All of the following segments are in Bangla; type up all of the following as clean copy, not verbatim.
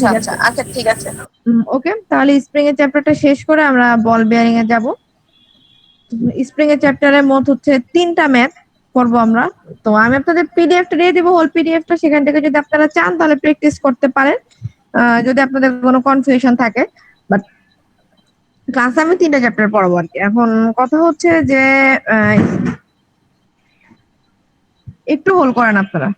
ঠিক আছে, আচ্ছা ঠিক আছে। ওকে, তাহলে স্প্রিং এর চ্যাপ্টারটা শেষ করে আমরা বল বেয়ারিং এ যাব। স্প্রিং এর চ্যাপ্টারের মোট হচ্ছে 3টা ম্যাথ করব আমরা। তো আমি আপনাদের পিডিএফটা দিয়ে দিব, হোল পিডিএফটা, সেখান থেকে যদি আপনারা চান তাহলে প্র্যাকটিস করতে পারেন যদি আপনাদের কোনো কনফিউশন থাকে। বাট ক্লাসে আমি 3টা চ্যাপ্টার পড়াবো আর কি। এখন কথা হচ্ছে যে একটু হোল্ড করেন আপনারা।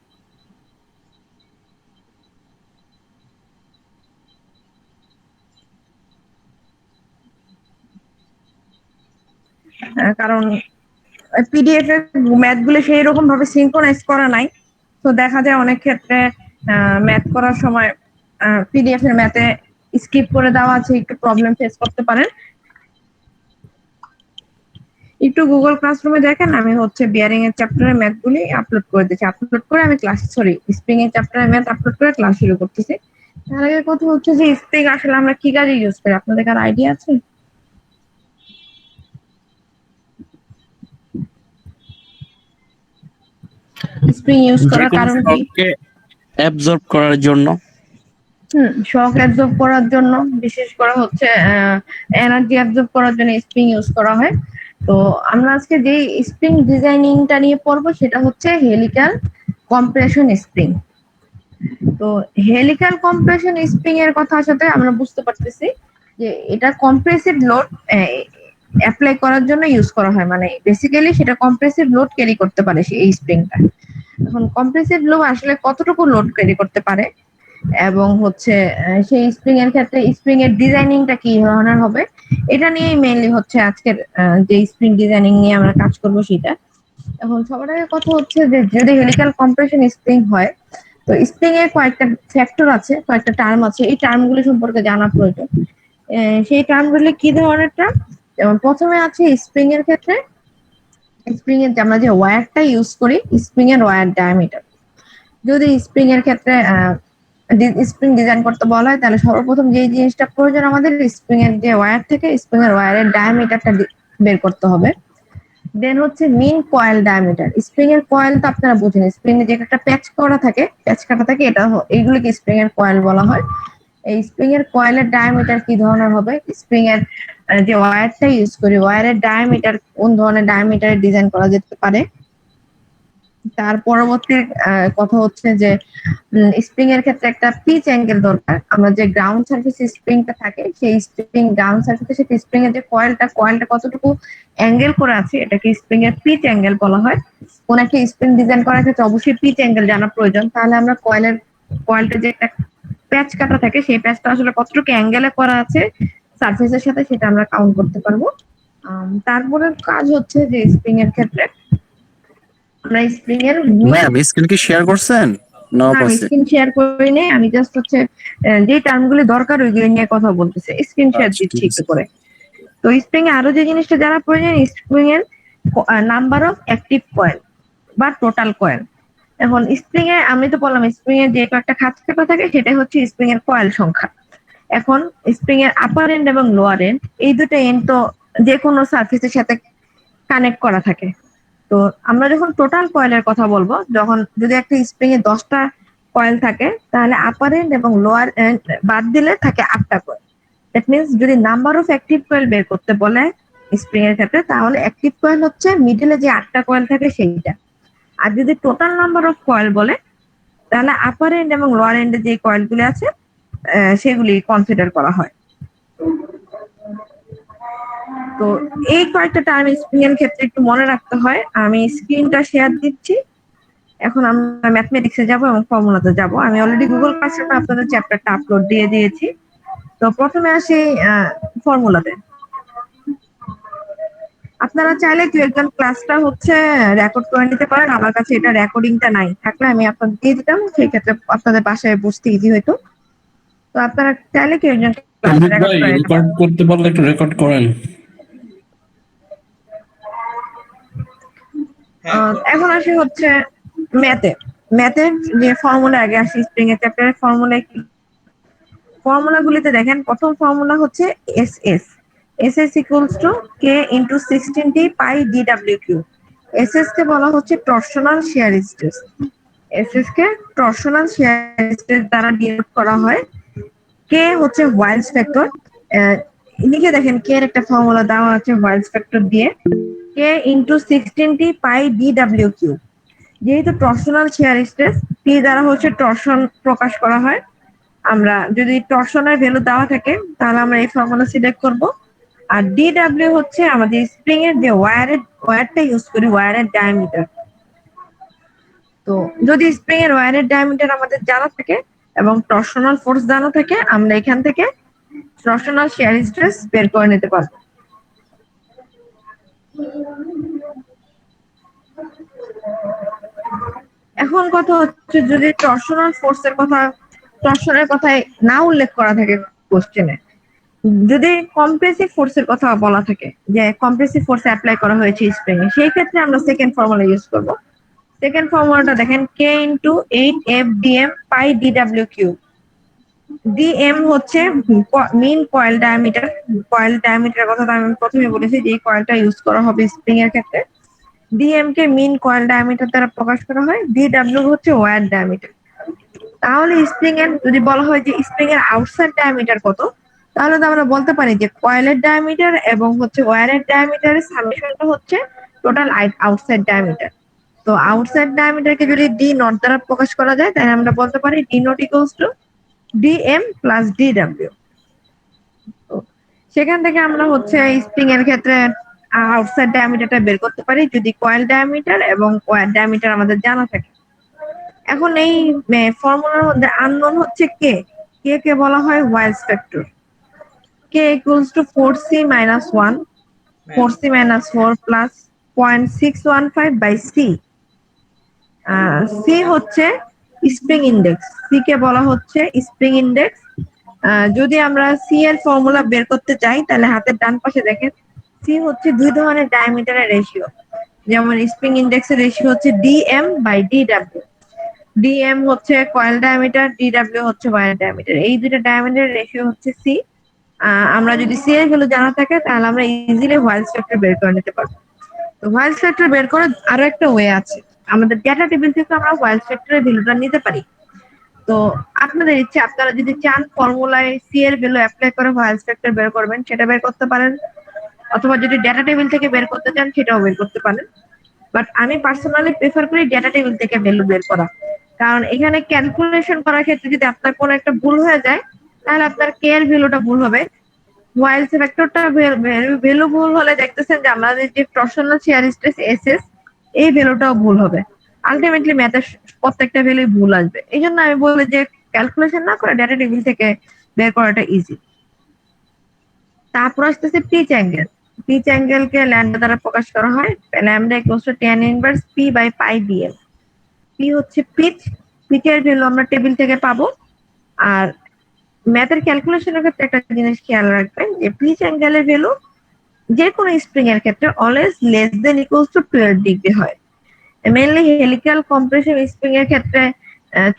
কারণ পিডিএফ এর ম্যাথ গুলো সেই রকম ভাবে সিনক্রোনাইজ করা নাই, তো দেখা যায় অনেক ক্ষেত্রে ম্যাথ করার সময় পিডিএফ এর ম্যাথে স্কিপ করে দেওয়া আছে, একটু প্রবলেম ফেস করতে পারেন। একটু গুগল ক্লাসরুমে দেখেন, আমি হচ্ছে বিয়ারিং এর চ্যাপ্টারের ম্যাথ গুলি আপলোড করে দিচ্ছি। আপলোড করে আমি ক্লাস স্প্রিং এর চ্যাপ্টারের ম্যাথ আপলোড করে ক্লাস শুরু করতেছি। তার আগে কথা হচ্ছে যে স্প্রিং আসলে আমরা কি কাজে ইউজ করি, আপনাদের কার আইডিয়া আছে? স্প্রিং ইউজ করার কারণ কি? অ্যাবজর্ব করার জন্য। শক অ্যাবজর্ব করার জন্য, বিশেষ করে হচ্ছে এনার্জি অ্যাবজর্ব করার জন্য স্প্রিং ইউজ করা হয়। তো আমরা আজকে যে স্প্রিং ডিজাইনিংটা নিয়ে পড়বো সেটা হচ্ছে হেলিক্যাল কম্প্রেশন স্প্রিং। তো হেলিক্যাল কম্প্রেশন স্প্রিং এর কথা সাথে আমরা বুঝতে পারতেছি যে এটা কম্প্রেসিভ লোড অ্যাপ্লাই করার জন্য ইউজ করা হয়, মানে বেসিক্যালি সেটা কম্প্রেসিভ লোড ক্যারি করতে পারে এই স্প্রিংটা। এখন কম্প্রেসিভ লোড আসলে কতটুকু লোড ক্যারি করতে পারে এবং হচ্ছে সেই স্প্রিং এর ক্ষেত্রে স্প্রিং এর ডিজাইনিংটা কি ধরনের হবে, এটা নিয়েই মেইনলি হচ্ছে আজকের যে স্প্রিং ডিজাইনিং নিয়ে আমরা কাজ করব সেটা। এখন সবার আগে কথা হচ্ছে যে যদি হেলিক্যাল কম্প্রেশন স্প্রিং হয়, তো স্প্রিং এর কয়েকটা ফ্যাক্টর আছে, কয়েকটা টার্ম আছে, এই টার্মগুলি সম্পর্কে জানা প্রয়োজন। সেই টার্মগুলি কি ধরনের টার্ম? যেমন প্রথমে আছে স্প্রিং এর ক্ষেত্রে, স্প্রিং এর আমরা যে ওয়্যারটা ইউজ করি, স্প্রিং এর ওয়্যার ডায়ামিটার। যদি স্প্রিং এর ক্ষেত্রে স্প্রিং ডিজাইন করতে বলা হয়, তাহলে সর্বপ্রথম যে জিনিসটা প্রয়োজন আমাদের, স্প্রিং এর যে ওয়্যার থেকে স্প্রিং এর ওয়্যারের ডায়ামিটারটা বের করতে হবে। দেন হচ্ছে মিন কয়েল ডায়ামিটার। স্প্রিং এর কয়েল তো আপনারা বুঝেন, স্প্রিং এর যে একটা প্যাচ করা থাকে, প্যাচ কাটা থাকে, এটা এইগুলোকে স্প্রিং এর কয়েল বলা হয়। এই স্প্রিং এর কয়েলের ডায়ামিটার কি ধরনের হবে, স্প্রিং এর যে ওয়্যারটা ইউজ করি, ওয়্যারের ডায়ামিটার কোন ধরনের ডায়ামিটারে ডিজাইন করা যেতে পারে। তার পরবর্তী কথা হচ্ছে যে স্প্রিং এর ক্ষেত্রে একটা পিচ অ্যাঙ্গেল দরকার। আমরা যে গ্রাউন্ড সারফেস স্প্রিংটা থাকে, সেই স্প্রিং গ্রাউন্ড সারফেসে সাথে স্প্রিং এর যে কয়েলটা কতটুকু অ্যাঙ্গেল করে আছে, এটাকে স্প্রিং এর পিচ অ্যাঙ্গেল বলা হয়। কোন একটা স্প্রিং ডিজাইন করার ক্ষেত্রে অবশ্যই পিচ অ্যাঙ্গেল জানা প্রয়োজন, তাহলে আমরা কয়েলটা যে একটা প্যাচ কাটা থাকে, সেই প্যাচটা আসলে কতটুকু অ্যাঙ্গেলে করা আছে সারফেসের সাথে, সেটা আমরা কাউন্ট করতে পারবো। তারপরে কাজ হচ্ছে যে স্প্রিং এর ক্ষেত্রে আমরা স্প্রিং এর ম্যাম স্ক্রিন কি শেয়ার করছেন? না আমি পাশে। স্ক্রিন শেয়ার করি নাই, আমি জাস্ট হচ্ছে যে টার্মগুলি দরকার ওইগুলো নিয়ে কথা বলতেছে, স্ক্রিন শেয়ার আচ্ছা দিচ্ছি ঠিক একটু আছে। করে। তো স্প্রিং এ আরো যে জিনিসটা জানা প্রয়োজন, স্প্রিং এর নাম্বার অফ অ্যাক্টিভ কয়েল বা টোটাল কয়েল। এখন স্প্রিং এ আমি তো বললাম স্প্রিং এর যে একটা খাঁজ কাটা থাকে, সেটাই হচ্ছে স্প্রিং এর কয়েল সংখ্যা। এখন স্প্রিং এর আপার এন্ড এবং লোয়ার এন্ড, এই দুটো এন্ড তো যে কোনো সারফেসের সাথে কানেক্ট করা থাকে। তো আমরা যখন টোটাল কয়েলের কথা বলবো, যখন যদি একটা স্প্রিং এ 10টা কয়েল থাকে, তাহলে আপার এন্ড এবং লোয়ার এন্ড বাদ দিলে থাকে 8টা কয়েল। দ্যাট মিনস যদি নাম্বার অফ অ্যাক্টিভ কয়েল বের করতে বলে স্প্রিং এর ক্ষেত্রে, তাহলে অ্যাক্টিভ কয়েল হচ্ছে মিডলে যে 8টা কয়েল থাকে সেইটা। আর যদি টোটাল নাম্বার অফ কয়েল বলে, তাহলে আপার এন্ড এবং লোয়ার এন্ডে যে কয়েলগুলি আছে সেগুলি কনসিডার করা হয়। তো এই কয়েকটা টার্ম স্প্রিং এর ক্ষেত্রে একটু মনে রাখতে হয়। আমি স্ক্রিনটা শেয়ার দিচ্ছি। এখন আমরা ম্যাথমেটিক্সে যাব এবং ফর্মুলাতে যাব। আমি অলরেডি গুগল ক্লাসরুমে আপনাদের চ্যাপ্টারটা আপলোড দিয়ে দিয়েছি। তো প্রথমে আসি ফর্মুলাতে। আপনারা চাইলে কেউ একজন ক্লাসটা হচ্ছে রেকর্ড করে নিতে পারেন, আমার কাছে এটা রেকর্ডিংটা নাই, থাকলে আমি আপনাদের দিয়ে দিতাম, সেই ক্ষেত্রে আপনাদের বাসায় বুঝতে ইজি হতো। তো আপনারা চাইলে কেউ একজন ক্লাসটা রেকর্ড করে নিতে পারেন। রেকর্ড করতে পারলে একটু রেকর্ড করেন। এখন আসি হচ্ছে ম্যাথে। ম্যাথের যে ফর্মুলা, আগে আসি স্প্রিং এর চ্যাপ্টারের ফর্মুলা। ফর্মুলাগুলিতে দেখেন, প্রথম ফর্মুলা হচ্ছে S S. S S equals to K into 16t pi DW Q. S S কে বলা হচ্ছে torsional shear stress. S S কে টর্শনাল শিয়ার স্ট্রেস দ্বারা ডিনোট করা হয়। কে হচ্ছে ওয়াইলস ফ্যাক্টর। লিখে দেখেন কে এর একটা ফর্মুলা দেওয়া আছে ওয়াইলস ফ্যাক্টর দিয়ে, কে into 16t pi DW Q. যেহেতু টর্সনাল শিয়ার স্ট্রেস, পি দ্বারা হচ্ছে টর্সন প্রকাশ করা হয়। আমরা যদি টর্সনের ভ্যালু দেওয়া থাকে তাহলে আমরা এই ফর্মুলা সিলেক্ট করব। আর ডিডব্লিউ হচ্ছে আমাদের স্প্রিং এর যে ওয়্যারটা ইউজ করি, ওয়্যারের ডায়ামিটার। তো যদি স্প্রিং এর ওয়্যারের ডায়ামিটার আমাদের জানা থাকে এবং টর্সনাল ফোর্স জানা থাকে, আমরা এখান থেকে টর্সনাল শিয়ার স্ট্রেস বের করে নিতে পারবো। এখন কথা হচ্ছে যদি টর্সনাল ফোর্সের কথা, টর্সনের কথায় না উল্লেখ করা থাকে কোশ্চেনে, যদি কম্প্রেসিভ ফোর্সের কথা বলা থাকে যে কম্প্রেসিভ ফোর্স অ্যাপ্লাই করা হয়েছে স্প্রিং এ, সেই ক্ষেত্রে আমরা সেকেন্ড ফর্মুলা ইউজ করব। সেকেন্ড ফর্মুলাটা দেখেন কে ইন্টু 8f dm পাই ডিডব্লিউ কিউব। ডিএম হচ্ছে মিন কয়েল ডায়ামিটার। কয়েল ডায়ামিটারের কথা আমি প্রথমে বলেছি যে কয়েলটা ইউজ করা হবে স্প্রিং এর ক্ষেত্রে। ডিএম কে মিন কয়েল ডায়ামিটার দ্বারা প্রকাশ করা হয়, ডিডব্লিউ হচ্ছে ওয়্যার ডায়ামিটার। তাহলে স্প্রিং এর যদি বলা হয় যে স্প্রিং এর আউটসাইড ডায়ামিটার কত, তাহলে তো আমরা বলতে পারি যে কয়েলের ডায়ামিটার এবং হচ্ছে ওয়্যারের ডায়ামিটারের সামেশনটা হচ্ছে টোটাল আউটসাইড ডায়ামিটার। তো আউটসাইড ডায়ামিটারকে যদি ডি নট দ্বারা প্রকাশ করা যায় তাহলে আমরা বলতে পারি D not equals to DM plus DW. সেখান থেকে আমরা হচ্ছে স্প্রিং এর ক্ষেত্রে আউটসাইড ডায়ামিটারটা বের করতে পারি যদি কয়েল ডায়ামিটার এবং ওয়্যার ডায়ামিটার আমাদের জানা থাকে। এখন এই ফর্মুলার মধ্যে আননোন হচ্ছে কে, কে কে বলা হয় Wahl's factor. K equals to 4c minus 1, 4c minus 4 plus 0.615 by C. C হচ্ছে স্প্রিং ইন্ডেক্স, সি কে বলা হচ্ছে স্প্রিং ইন্ডেক্স। যদি আমরা সি এর ফর্মুলা বের করতে চাই তাহলে হাতের ডান পাশে দেখেন সি হচ্ছে দুই ধরনের ডায়ামিটারের রেশিও। যেমন স্প্রিং ইন্ডেক্সের রেশিও হচ্ছে ডিএম বাই ডিডব্লিউ। ডিএম হচ্ছে কয়েল ডায়ামিটার, ডিডব্লিউ হচ্ছে ওয়্যার ডায়ামিটার। এই দুইটা ডায়ামিটারের রেশিও হচ্ছে সি। আমরা যদি সি এর ভ্যালু জানা থাকে তাহলে আমরা ইজিলি ওয়াইলস ফ্যাক্টর বের করে নিতে পারবো। তো ওয়াইলস ফ্যাক্টর বের করার আরো একটা ওয়ে আছে, আমাদের ডেটা টেবিল থেকে আমরা ওয়াইলস ফ্যাক্টরের ভ্যালুটা নিতে পারি। তো আপনাদের ইচ্ছে, আপনারা যদি চান ফর্মুলায় সি এর ভ্যালু অ্যাপ্লাই করে ওয়াইলস ফ্যাক্টর বের করবেন সেটা বের করতে পারেন, অথবা যদি ডেটা টেবিল থেকে বের করতে চান সেটাও বের করতে পারেন। বাট আমি পার্সোনালি প্রেফার করি ডেটা টেবিল থেকে ভ্যালু বের করা, কারণ এখানে ক্যালকুলেশন করার ক্ষেত্রে যদি আপনার কোনো একটা ভুল হয়ে যায় তাহলে আপনার কে এর ভ্যালুটা ভুল হবে। ওয়াইলস ফ্যাক্টরটা ভ্যালু ভুল হলে দেখতেছেন যে আমাদের যে টর্সনাল শিয়ার স্ট্রেস এসএস, এই ভ্যালুটাও ভুল হবে। আলটিমেটলি ম্যাথের প্রত্যেকটা ভ্যালুই ভুল আসবে। এই জন্য আমি বলি যে ক্যালকুলেশন না করে ডেটা টেবিল থেকে বের করাটা ইজি। তারপর আসতেছে পিচ অ্যাঙ্গেল। পিচ অ্যাঙ্গেল কে ল্যাম্ডা দ্বারা প্রকাশ করা হয়, lambda equals to tan inverse P by pi DL. P হচ্ছে পিচ, পিচের ভ্যালু আমরা টেবিল থেকে পাবো। আর ম্যাথের ক্যালকুলেশনের ক্ষেত্রে একটা জিনিস খেয়াল রাখবেন যে পিচ অ্যাঙ্গেলের ভ্যালু যে কোনো স্প্রিং এর ক্ষেত্রে always less than equals to 12 degree হয়। মেইনলি হেলিক্যাল কম্প্রেশন স্প্রিং এর ক্ষেত্রে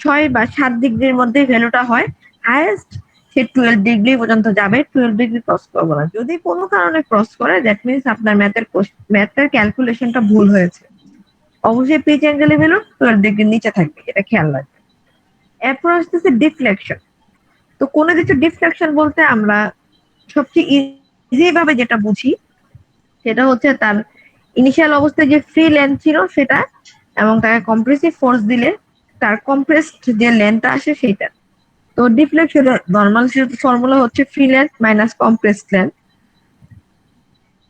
6 বা 7 ডিগ্রির মধ্যে ভ্যালুটা হয়। হাইয়েস্ট সে 12 ডিগ্রি পর্যন্ত যাবে, 12 ডিগ্রি ক্রস করবে না। যদি কোনো কারণে ক্রস করে দ্যাট মিনস আপনার ম্যাথের ক্যালকুলেশনটা ভুল হয়েছে। অবশ্যই পিচ অ্যাঙ্গেলের ভ্যালু 12 ডিগ্রির নিচে থাকবে, এটা খেয়াল রাখবেন। এরপর আসতেছে ডিফ্লেকশন। তো কোনো কিছু ডিফ্লেকশন বলতে আমরা সবচেয়ে ইজি ভাবে যেটা বুঝি সেটা হচ্ছে তার ইনিশিয়াল অবস্থায় যে ফ্রি লেন্থ ছিল সেটা, এবং তাকে কম্প্রেসিভ ফোর্স দিলে তার কম্প্রেসড যে লেন্থটা আসে সেটা। তো ডিফ্লেকশনের নরমাল ফর্মুলা হচ্ছে free length minus compressed length.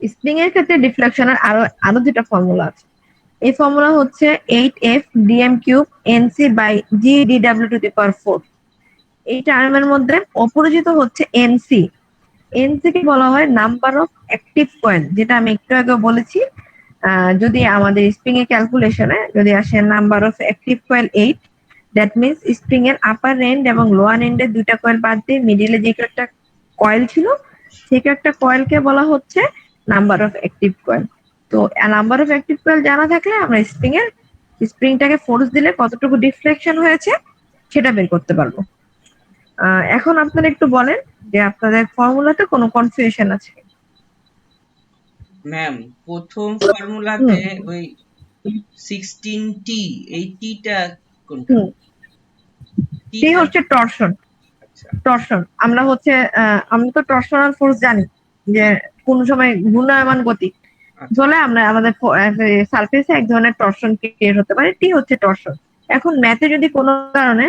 Spring এর ক্ষেত্রে ডিফ্লেকশনের আরো দুটা ফর্মুলা আছে। এই ফর্মুলা হচ্ছে 8f dm cube nc by g dw to the power 4। এই টার্মের মধ্যে অপরিচিত হচ্ছে এনসি। এনসি কে বলা হয় নাম্বার অফ অ্যাক্টিভ কয়েল, যেটা আমি একটু আগে বলেছি। যদি আমাদের স্প্রিং এর ক্যালকুলেশনে যদি আসে number of active coil 8, that means spring এর আপার এন্ড এবং লোয়ার এন্ডে দুইটা কয়েল বাদ দিয়ে মিডিলে যে একটা কয়েল ছিল সেই একটা কয়েলকে বলা হচ্ছে নাম্বার অফ অ্যাক্টিভ কয়েল। তো নাম্বার অফ অ্যাক্টিভ কয়েল জানা থাকলে আমরা স্প্রিংটাকে ফোর্স দিলে কতটুকু ডিফ্লেকশন হয়েছে সেটা বের করতে পারবো। এখন আপনারা একটু বলেন যে আপনাদের ফর্মুলাতে কোনো কনফিউশন আছে? ম্যাম, প্রথম ফর্মুলাতে ওই 16t, এই টিটা কোনটা? টি হচ্ছে টরশন। আচ্ছা টর্শন আমরা হচ্ছে আমরা তো টর্শনাল ফোর্স জানি যে কোন সময় ঘূর্ণায়মান গতি আচ্ছা ফলে আমরা আমাদের সারফেসে এক ধরনের টর্শন ক্রিয়েট হতে পারে, এটি হচ্ছে টর্শন। এখন ম্যাথে যদি কোনো কারণে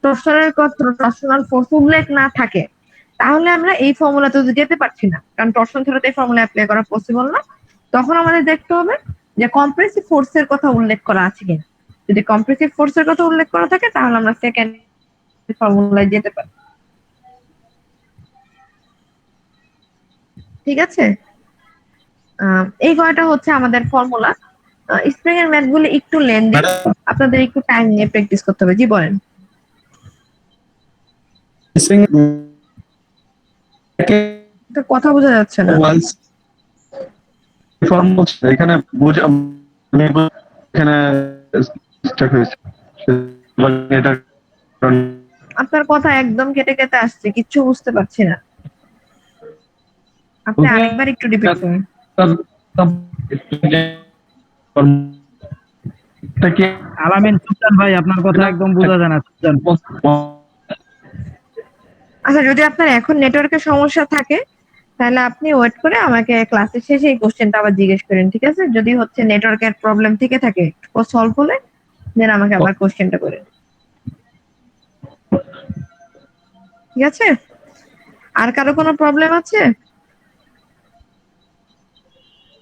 টর্শনাল ফোর্স উল্লেখ না থাকে, তাহলে আমরা এই ফর্মুলাতে যেতে পারছি না, কারণ টর্শন ছাড়া তো এই ফর্মুলা অ্যাপ্লাই করা পসিবল না। তখন আমাদের দেখতে হবে যে কম্প্রেসিভ ফোর্সের কথা উল্লেখ করা আছে কিনা। যদি কম্প্রেসিভ ফোর্সের কথা উল্লেখ করা থাকে তাহলে আমরা সেকেন্ড ফর্মুলায় যেতে পারি। ঠিক আছে, এই কয়টা হচ্ছে আমাদের ফর্মুলা। স্প্রিং এর ম্যাথ গুলো একটু লেন্দি, আপনাদের একটু টাইম নিয়ে প্র্যাকটিস করতে হবে। জি বলেন। তো কথা বোঝা যাচ্ছে না। এখানে এখানে স্টাক হয়েছে এটা আপনার কথা একদম কেটে কেটে আসছে, কিচ্ছু বুঝতে পারছি না। আপনি আরেকবার একটু রিপিট করুন। আলামিন সুলতান ভাই, আপনার কথা একদম বোঝা যায় না। সুলতান, আচ্ছা, যদি আপনার এখন নেটওয়ার্কের সমস্যা থাকে তাহলে আপনি ওয়েট করে আমাকে ক্লাসের শেষে এই কোশ্চেনটা আবার জিজ্ঞেস করেন, ঠিক আছে? যদি হচ্ছে নেটওয়ার্কের প্রবলেম থেকে থাকে ও সলভ হলে দেন আমাকে আবার কোশ্চেনটা করেন, ঠিক আছে? আর কারো কোনো প্রবলেম আছে?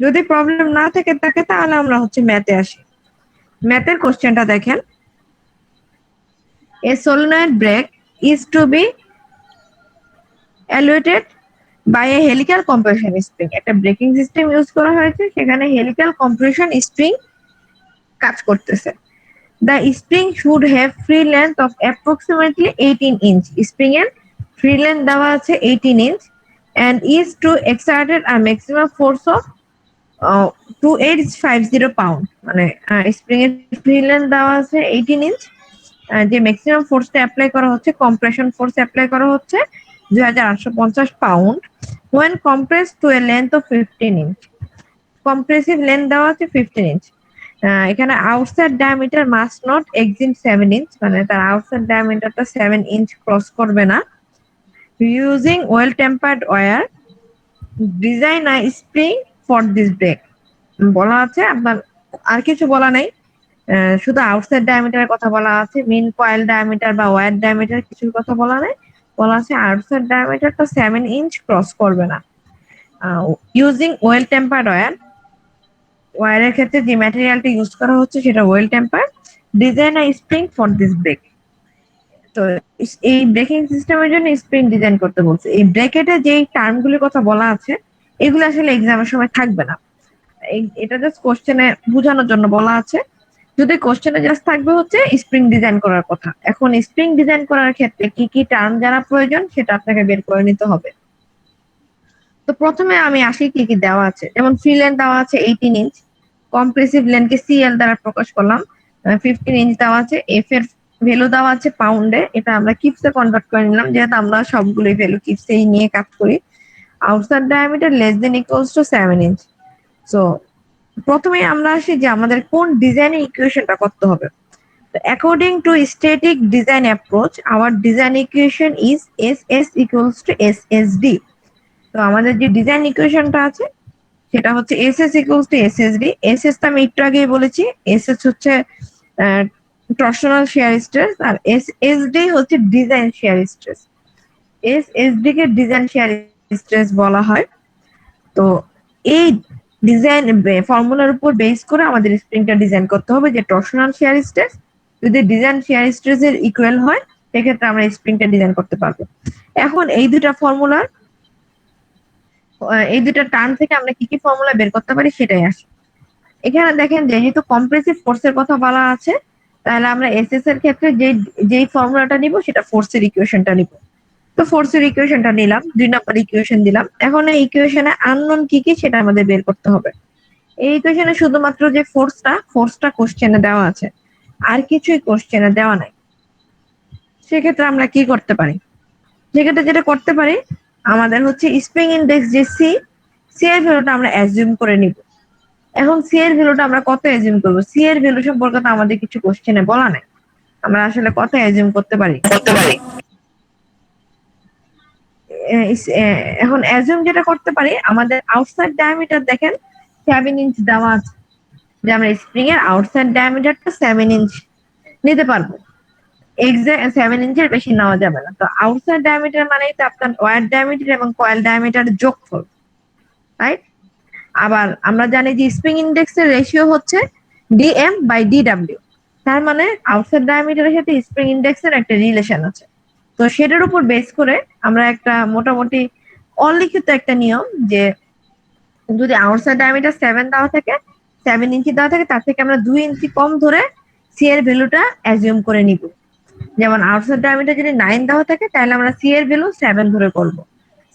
যদি প্রবলেম না থাকে তাহলে আমরা হচ্ছে ম্যাথে আসি। ম্যাথের কোশ্চেনটা দেখেন, a solenoid brake is to be evaluated by a helical compression spring। একটা ব্রেকিং সিস্টেম ইউজ করা হয়েছে, সেখানে হেলিক্যাল কম্প্রেশন স্প্রিং কাজ করতেছে। The spring should have free length of approximately 18 inch। Spring এর ফ্রি লেন্থ দেওয়া আছে 18 inch and is to exerted a maximum force of 2850 pound। মানে স্প্রিং এর ফ্রি লেন্থ দেওয়া আছে 18 inch, যে ম্যাক্সিমাম ফোর্সটা অ্যাপ্লাই করা হচ্ছে, কম্প্রেশন ফোর্স অ্যাপ্লাই করা হচ্ছে 2850 pound when compressed to a length of 15 inch। Compressive length দেওয়া আছে 15 ইঞ্চ। এখানে outside diameter must not exceed 7 inch, মানে তার আউটসাইড ডায়ামিটারটা 7 ইঞ্চ ক্রস করবে না। Using oil tempered wire design a spring for this brake. বলা আছে, আপনার আর কিছু বলা নেই, শুধু আউটসাইড ডায়ামিটারের কথা বলা আছে। মিন কয়েল ডায়ামিটার বা ওয়্যার ডায়ামিটার কিছুর কথা বলা নেই, বলা আছে আউটসাইড ডায়ামিটারটা 7 ইঞ্চ ক্রস করবে না। ইউজিং ওয়েল টেম্পার্ড ওয়্যার, ওয়্যারের ক্ষেত্রে যে ম্যাটেরিয়ালটা ইউজ করা হচ্ছে সেটা oil temper. Design a spring for this brake. তো এই ব্রেকিং সিস্টেমের জন্য স্প্রিং ডিজাইন করতে বলছে। এই ব্রেকেটে যে টার্মগুলির কথা বলা আছে এগুলো আসলে এক্সামের সময় থাকবে না, এটা জাস্ট কোশ্চেনে বোঝানোর জন্য বলা আছে। যদি কোশ্চেনে জাস্ট থাকবে হচ্ছে স্প্রিং ডিজাইন করার কথা। এখন স্প্রিং ডিজাইন করার ক্ষেত্রে কি কি টার্ম জানা প্রয়োজন সেটা আপনাকে বের করে নিতে হবে। তো প্রথমে আমি আসি কি কি দেওয়া আছে। যেমন ফ্রি লেন্থ দেওয়া আছে 18 ইঞ্চ, কম্প্রেসিভ লেন্থকে সিএল দ্বারা প্রকাশ করলাম। 15 ইঞ্চ দেওয়া আছে, এফ এর ভ্যালু দেওয়া আছে পাউন্ডে, এটা আমরা কিপসে কনভার্ট করে নিলাম যেহেতু আমরা সবগুলোই ভ্যালু কিপসেই নিয়ে কাজ করি। Outside diameter less than equals to 7 inch. So প্রথমে আমরা আসি যে আমাদের কোন ডিজাইনের ইকুয়েশনটা করতে হবে। According to static design approach our design equation is S S equals to S S D. তো আমাদের যে ডিজাইন ইকুয়েশনটা আছে সেটা হচ্ছে S S equals to S S D. S S তো আমি একটু আগেই বলেছি, এস এস হচ্ছে টর্শনাল শিয়ার স্ট্রেস, আর এস এস ডি হচ্ছে design shear stress. S S D কে ডিজাইন শিয়ার স্ট্রেস বলা হয়। তো এই ডিজাইন ফর্মুলার উপর বেস করে আমাদের স্প্রিংটা ডিজাইন করতে হবে যে টর্শনাল শিয়ার স্ট্রেস যদি ডিজাইন শিয়ার স্ট্রেস এর ইকুয়াল হয় সেক্ষেত্রে আমরা স্প্রিংটা ডিজাইন করতে পারবো। এখন এই দুটা ফর্মুলার এই দুটা টার্ম থেকে আমরা কি কি ফর্মুলা বের করতে পারি সেটাই আসে। এখানে দেখেন যেহেতু কম্প্রেসিভ ফোর্সের কথা বলা আছে তাহলে আমরা এসএস এর ক্ষেত্রে যেই ফর্মুলাটা নিব সেটা ফোর্সের ইকুয়েশনটা নিব। তো ফোর্সের ইকুয়েশনটা নিলাম, 2 নাম্বার ইকুয়েশন দিলাম। এখন এই ইকুয়েশনে আননোন কি কি সেটা আমাদের বের করতে হবে। এই ইকুয়েশনে শুধুমাত্র যে ফোর্সটা কোশ্চেনে দেওয়া আছে, আর কিছুই কোশ্চেনে দেওয়া নাই। সেক্ষেত্রে আমরা কি করতে পারি? সেক্ষেত্রে যেটা করতে পারি, আমাদের হচ্ছে স্প্রিং ইনডেক্স যে সি এর ভ্যালুটা আমরা অ্যাজিউম করে নিব। এখন সি এর ভ্যালুটা আমরা কত অ্যাজিউম করব? সি এর ভ্যালু সম্পর্কে তো আমাদের কিছু কোশ্চেনে বলা নাই, আমরা আসলে কত অ্যাজিউম করতে পারি? এখন অ্যাজিউম যেটা করতে পারি, আমাদের আউটসাইড ডায়ামিটার দেখেন 7 ইঞ্চ দেওয়া আছে, যে আমরা স্প্রিং এর আউটসাইড ডায়ামিটারটা 7 ইঞ্চ নিতে পারবো। এক্সাক্ট 7 ইঞ্চের বেশি নেওয়া যাবে না। তো আউটসাইড ডায়ামিটার মানেই তো আপনার ওয়্যার ডায়ামিটার এবং কয়েল ডায়ামিটার যোগফল, রাইট? আবার আমরা জানি যে স্প্রিং ইন্ডেক্সের রেশিও হচ্ছে ডিএম বাই ডিডব্লিউ, তার মানে আউটসাইড ডায়ামিটারের সাথে স্প্রিং ইন্ডেক্সের একটা রিলেশন আছে। তো সেটার উপর বেস করে আমরা একটা মোটামুটি অলিখিত একটা নিয়ম, যে যদি আউটসাইড ডায়ামিটার 7 দেওয়া থাকে, 7 ইঞ্চি দেওয়া থাকে, তার থেকে আমরা 2 ইঞ্চি কম ধরে সি এর ভ্যালুটা অ্যাজিউম করে নিব। যেমন আউটসাইড ডায়ামিটার যদি 9 দেওয়া থাকে, তাহলে আমরা সি এর ভ্যালু 7 ধরে করব।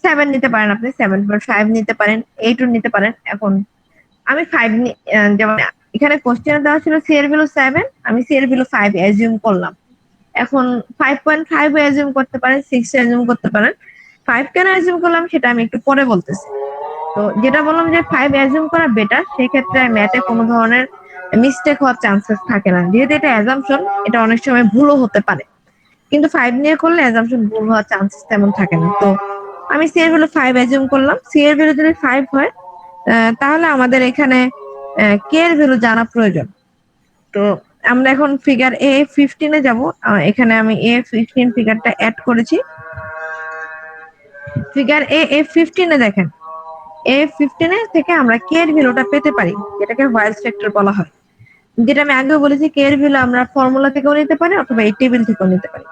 7 নিতে পারেন, আপনি 7.5 নিতে পারেন, 8 নিতে পারেন। এখন আমি 5 যেমন এখানে কোশ্চেনে দেওয়া ছিল সি এর ভ্যালু 7, আমি সি এর ভ্যালু 5 অ্যাজিউম করলাম। এখন 5.5 অ্যাজিউম করতে পারেন, 6 অ্যাজিউম করতে পারেন। 5 কেন অ্যাজিউম করলাম সেটা আমি একটু পরে বলতেছি। তো যেটা বললাম যে 5 অ্যাজিউম করা বেটার, সেই ক্ষেত্রে ম্যাথে কোনো ধরনের মিস্টেক হওয়ার চান্সেস থাকে না। যেহেতু এটা অ্যাজাম্পশন, এটা অনেক সময় ভুলও হতে পারে, কিন্তু 5 নিয়ে করলে অ্যাজাম্পশন ভুল হওয়ার চান্সেস তেমন থাকে না। তো আমি সি এর ভ্যালু 5 অ্যাজিউম করলাম। সি এর ভ্যালু যদি 5 হয়, তাহলে আমাদের এখানে কে এর ভ্যালু জানা প্রয়োজন। তো আমরা এখন ফিগার A15 এ যাব। এখানে আমি A15 ফিগারটা অ্যাড করেছি। ফিগার A15 এ দেখেন, A15 এ থেকে আমরা কে এর ভ্যালুটা পেতে পারি, যেটাকে হোয়াইট ফ্যাক্টর বলা হয়। যেটা আমি আগেও বলেছি, কে এর ভ্যালু আমরা ফর্মুলা থেকেও নিতে পারি অথবা এই টেবিল থেকেও নিতে পারি।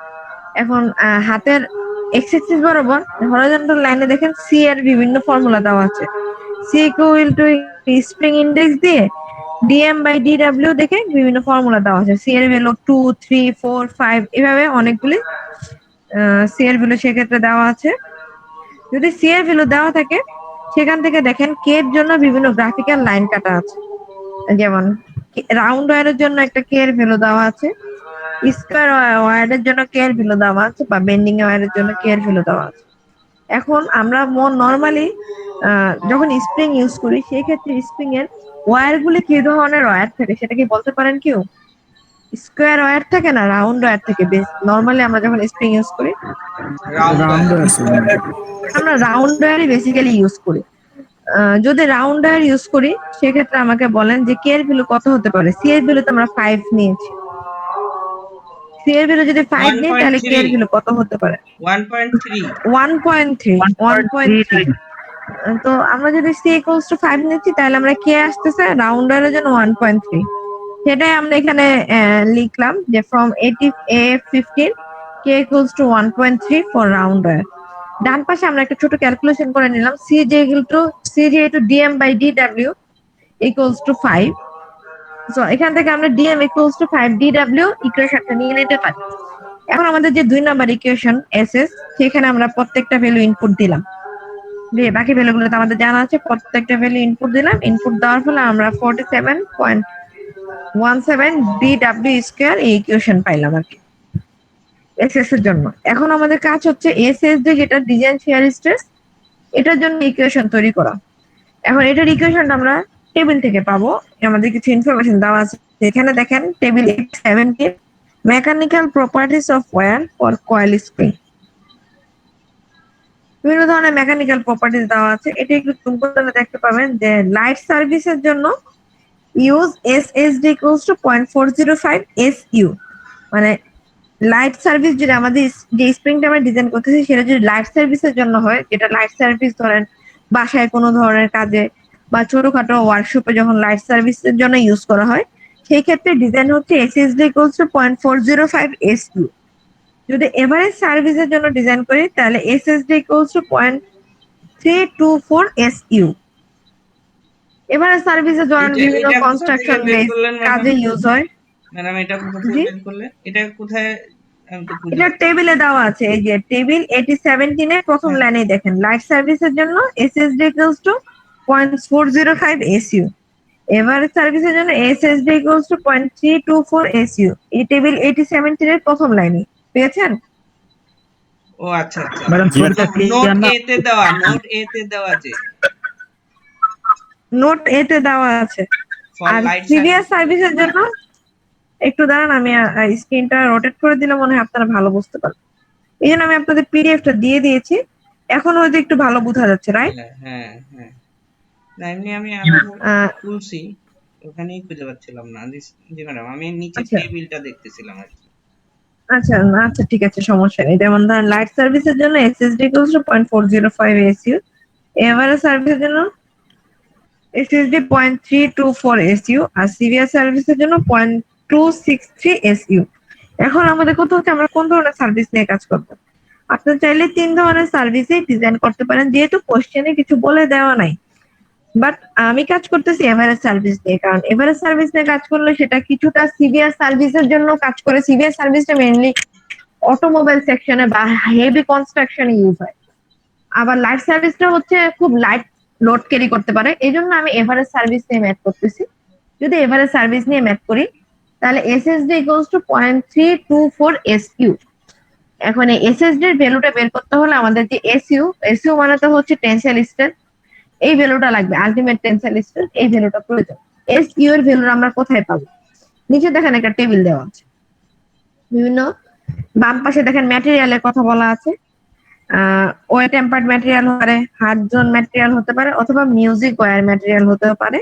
এখন হাতের এক্স অ্যাক্সিস বরাবর হরিজন্টাল লাইনে দেখেন সি এর বিভিন্ন ফর্মুলা দেওয়া আছে। C equal to spring index দিয়ে ডিএম বাই ডিডব্লিউ দেখে বিভিন্ন ফর্মুলা দেওয়া আছে। সি এর ভ্যালু 2, 3, 4, 5 এভাবে অনেকগুলি সি এর ভ্যালু সেক্ষেত্রে দেওয়া আছে। যদি সি এর ভ্যালু দেওয়া থাকে, সেখান থেকে দেখেন কে এর জন্য বিভিন্ন গ্রাফিক্যাল লাইন কাটা আছে। যেমন রাউন্ড ওয়্যারের জন্য একটা কে এর ভ্যালু দেওয়া আছে, স্কয়ার ওয়্যারের জন্য কে এর ভ্যালু দেওয়া আছে, বা বেন্ডিং ওয়্যারের জন্য কে এর ভ্যালু দেওয়া আছে। এখন আমরা নরমালি যখন স্প্রিং ইউজ করি, সেই ক্ষেত্রে স্প্রিং এর ওয়্যার গুলি কি ধরনের ওয়্যার থাকে সেটা কি বলতে পারেন কেউ? স্কোয়ার ওয়্যার থাকে না রাউন্ড ওয়্যার থেকে? বেশ নরমালি আমরা যখন স্প্রিং ইউজ করি, রাউন্ড আমরা রাউন্ড ওয়্যারই বেসিক্যালি ইউজ করি। যদি রাউন্ড ওয়্যার ইউজ করি, সেক্ষেত্রে আমাকে বলেন যে কে এর ভ্যালু কত হতে পারে। সি এর ভ্যালু তো আমরা 5 নিয়েছি। সি এর ভ্যালু যদি 5 নিই, তাহলে কে এর ভ্যালু কত হতে পারে? 1.3 1.3। তো আমরা যদি সি ইকুয়ালস টু 5 নিচ্ছি, তাহলে আমরা কে আসতেছে রাউন্ড ওয়্যারের জন্য 1.3। সেটাই আমরা এখানে লিখলাম যে ফ্রম A15 কে equals to 1.3 for round wire. ডান পাশে আমরা একটা ছোট ক্যালকুলেশন করে নিলাম, CJ to DM by DW equals to 5। So এখান থেকে আমরা DM ইকুয়ালস টু 5 DW ইকুয়েশনটা নিয়ে নিতে পারি। এখন আমাদের যে 2 নাম্বার ইকুয়েশন SS, সেখানে আমরা প্রত্যেকটা ভ্যালু ইনপুট দিলাম। বাকি ভ্যালুগুলো তো আমাদের জানা আছে, প্রত্যেকটা ভ্যালু ইনপুট দিলাম। ইনপুট দেওয়ার ফলে আমরা 47.17 DW স্কয়ার এই ইকুয়েশন পাইলাম আর কি এসএস এর জন্য। এখন আমাদের কাজ হচ্ছে এসএসডি, যেটা ডিজাইন শিয়ার স্ট্রেস, এটার জন্য ইকুয়েশন তৈরি করা। এখন এটার ইকুয়েশনটা আমরা টেবিল থেকে পাবো। আমাদের কিছু ইনফরমেশন দেওয়া আছে এখানে, দেখেন table 817 mechanical properties of wire for coil spring. বিভিন্ন ধরনের মেকানিক্যাল প্রপার্টিজ দেওয়া আছে। এটা একটু জুম করে দেখতে পাবেন যে লাইট সার্ভিসের জন্য use SSD equals to 0.405 SU। মানে লাইট সার্ভিস যদি আমাদের যে স্প্রিংটা আমরা ডিজাইন করতেছি, সেটা যদি লাইট সার্ভিসের জন্য হয়, যেটা লাইট সার্ভিস ধরেন বাসায় কোনো ধরনের কাজে বা ছোটখাটো ওয়ার্কশপে যখন লাইট সার্ভিসের জন্য ইউজ করা হয়, সেই ক্ষেত্রে ডিজাইন হচ্ছে এসএসডি ইকুয়ালস টু 0.405 SU। যদি এভারেজ সার্ভিসের জন্য ডিজাইন করি, তাহলে SSD equals to 0.324 SU। Average সার্ভিসে ধরেন বিভিন্ন কনস্ট্রাকশন কাজে ইউজ হয়। ম্যাডাম এটা কোথায় বের করলে? এটা কোথায়? আমি তো এটা টেবিলে দেওয়া আছে, এই যে টেবিল 817 এর প্রথম লাইনে দেখেন লাইট সার্ভিসের জন্য SSD equals to 0.405 SU, average সার্ভিসের জন্য এসএসডি ইকুয়ালস টু 0.324 SU। এই টেবিল 817 এর প্রথম লাইনে পেয়েছেন? ও আচ্ছা আচ্ছা, ম্যাডাম ছবিটা নোট ক্লিয়ার না? এ তে দেওয়া, নোট এ তে দেওয়া আছে নোট এতে দেওয়া আছে। ফর আর লাইট সিভিয়ার সার্ভিসের জন্য একটু দাঁড়ান, আমি স্ক্রিনটা রোটেট করে দিলে মনে হয় আপনারা ভালো বুঝতে পারবেন। এই জন্য আমি আপনাদের পিডিএফটা দিয়ে দিয়েছি। এখন হয়তো একটু ভালো বোঝা যাচ্ছে, রাইট? হ্যাঁ হ্যাঁ হ্যাঁ। না এমনি আমি আরো খুলছি, ওখানেই খুঁজে পাচ্ছিলাম না। জি ম্যাডাম, আমি নিচে আচ্ছা টেবিলটা দেখতেছিলাম আর কি। আচ্ছা আচ্ছা, ঠিক আছে, সমস্যা নেই। যেমন ধরেন লাইট সার্ভিসের জন্য SSD equals to 0.405 SU, average সার্ভিসের জন্য এসএসডি 0.324 এসইউ, আর সিভিআর সার্ভিসের জন্য 0.263 এসইউ। এখন আমাদের কথা হচ্ছে আমরা কোন ধরনের সার্ভিস নিয়ে কাজ করব। আপনি চাইলে 3 ধরনের সার্ভিসই ডিজাইন করতে পারেন, যেহেতু কোশ্চেনে কিছু বলে দেওয়া নাই। বাট আমি কাজ করতেছি এভারেজ সার্ভিস নিয়ে, কারণ এভারেজ সার্ভিস নিয়ে কাজ করলে সেটা কিছুটা সিভিআর সার্ভিসের জন্য কাজ করে। সিভিআর সার্ভিসটা মেইনলি অটোমোবাইল সেকশনে বা হেভি কনস্ট্রাকশনে ইউজ হয়। আবার লাইট সার্ভিসটা হচ্ছে খুব লাইট লোড ক্যারি করতে পারে, এই জন্য আমি এভারেজ সার্ভিস নিয়ে ম্যাথ করতেছি। যদি এভারেজ সার্ভিস নিয়ে ম্যাথ করি তাহলে এসএসডি ইকুয়ালস টু 0.324 এসইউ। এখন এই এসএসডি এর ভ্যালুটা বের করতে হলে আমাদের যে এসইউ, এসইউ মানে তো হচ্ছে টেনসাইল স্ট্রেন্থ, এই ভ্যালুটা লাগবে, আলটিমেট টেনসাইল স্ট্রেন্থ, এই ভ্যালুটা প্রয়োজন। এসইউ এর ভ্যালু আমরা কোথায় পাবো? নিচে দেখেন একটা টেবিল দেওয়া আছে, বিভিন্ন বাম পাশে দেখেন ম্যাটেরিয়ালের কথা বলা আছে। ওয়েল টেম্পার্ড ম্যাটেরিয়াল হতে পারে, হার্ড জোন ম্যাটেরিয়াল হতে পারে, অথবা মিউজিক ওয়্যার ম্যাটেরিয়াল হতে পারে।